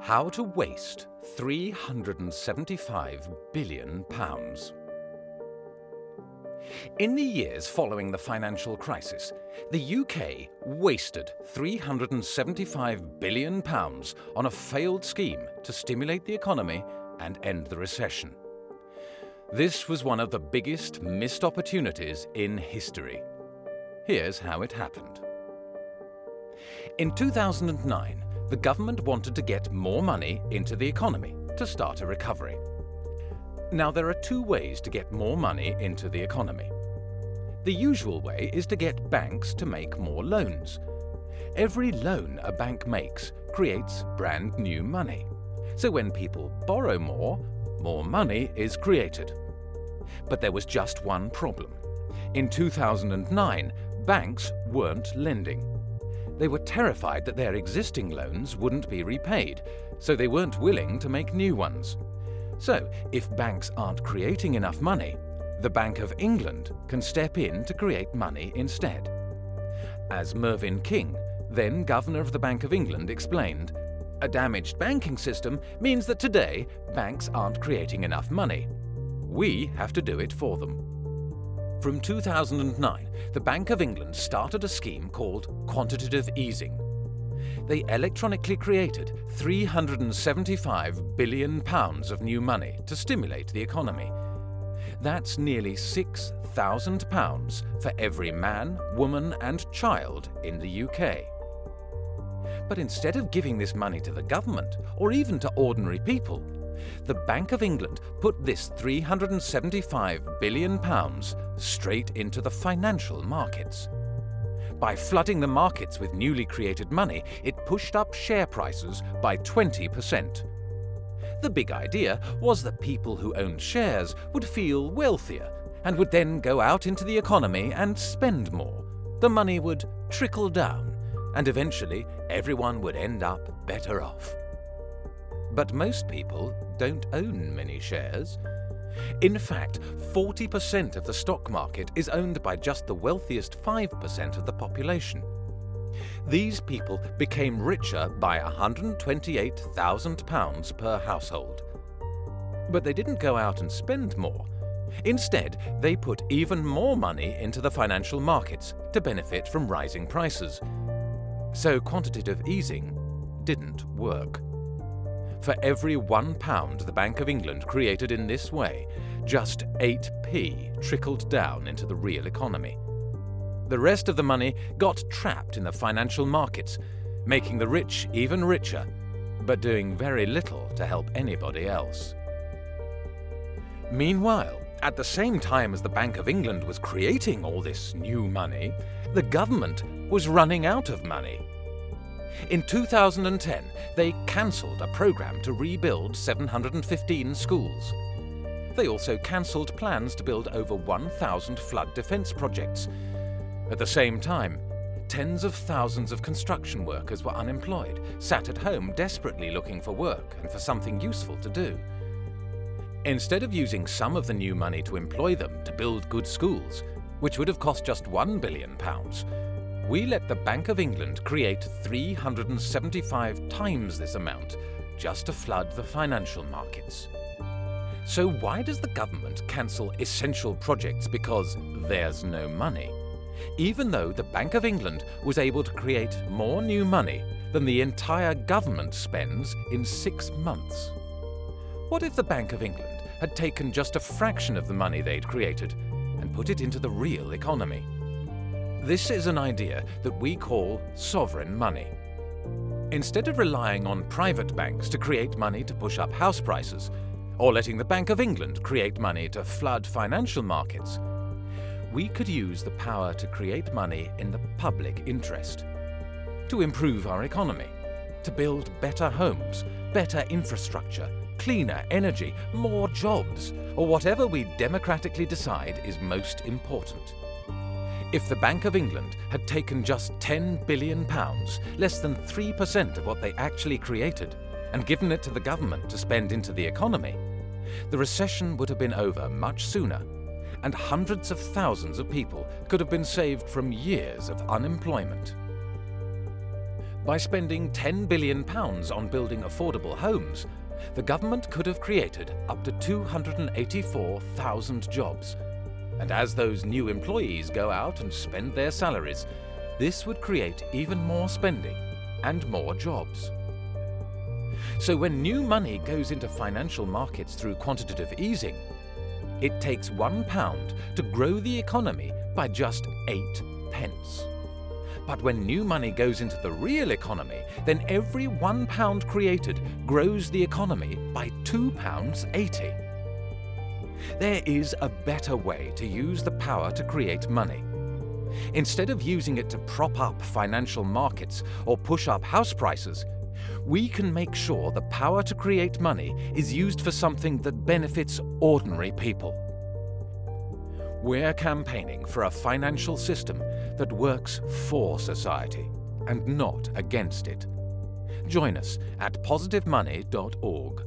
How to waste £375 billion. In the years following the financial crisis, the UK wasted £375 billion on a failed scheme to stimulate the economy and end the recession. This was one of the biggest missed opportunities in history. Here's how it happened. In 2009, the government wanted to get more money into the economy to start a recovery. Now, there are two ways to get more money into the economy. The usual way is to get banks to make more loans. Every loan a bank makes creates brand new money. So when people borrow more money is created. But there was just one problem. In 2009, banks weren't lending. They were terrified that their existing loans wouldn't be repaid, so they weren't willing to make new ones. So, if banks aren't creating enough money, the Bank of England can step in to create money instead. As Mervyn King, then Governor of the Bank of England, explained, "A damaged banking system means that today banks aren't creating enough money. We have to do it for them." From 2009, the Bank of England started a scheme called Quantitative Easing. They electronically created £375 billion of new money to stimulate the economy. That's nearly £6,000 for every man, woman and child in the UK. But instead of giving this money to the government or even to ordinary people, the Bank of England put this £375 billion straight into the financial markets. By flooding the markets with newly created money, it pushed up share prices by 20%. The big idea was that people who owned shares would feel wealthier and would then go out into the economy and spend more. The money would trickle down, and eventually everyone would end up better off. But most people don't own many shares. In fact, 40% of the stock market is owned by just the wealthiest 5% of the population. These people became richer by £128,000 per household. But they didn't go out and spend more. Instead, they put even more money into the financial markets to benefit from rising prices. So quantitative easing didn't work. For every £1 the Bank of England created in this way, just 8p trickled down into the real economy. The rest of the money got trapped in the financial markets, making the rich even richer, but doing very little to help anybody else. Meanwhile, at the same time as the Bank of England was creating all this new money, the government was running out of money. In 2010, they cancelled a programme to rebuild 715 schools. They also cancelled plans to build over 1,000 flood defence projects. At the same time, tens of thousands of construction workers were unemployed, sat at home desperately looking for work and for something useful to do. Instead of using some of the new money to employ them to build good schools, which would have cost just £1 billion, we let the Bank of England create 375 times this amount just to flood the financial markets. So why does the government cancel essential projects because there's no money, even though the Bank of England was able to create more new money than the entire government spends in 6 months? What if the Bank of England had taken just a fraction of the money they'd created and put it into the real economy? This is an idea that we call sovereign money. Instead of relying on private banks to create money to push up house prices, or letting the Bank of England create money to flood financial markets, we could use the power to create money in the public interest, to improve our economy, to build better homes, better infrastructure, cleaner energy, more jobs, or whatever we democratically decide is most important. If the Bank of England had taken just £10 billion, less than 3% of what they actually created, and given it to the government to spend into the economy, the recession would have been over much sooner, and hundreds of thousands of people could have been saved from years of unemployment. By spending £10 billion on building affordable homes, the government could have created up to 284,000 jobs. And as those new employees go out and spend their salaries, this would create even more spending and more jobs. So when new money goes into financial markets through quantitative easing, it takes £1 to grow the economy by just 8 pence. But when new money goes into the real economy, then every £1 created grows the economy by £2.80. There is a better way to use the power to create money. Instead of using it to prop up financial markets or push up house prices, we can make sure the power to create money is used for something that benefits ordinary people. We're campaigning for a financial system that works for society and not against it. Join us at positivemoney.org.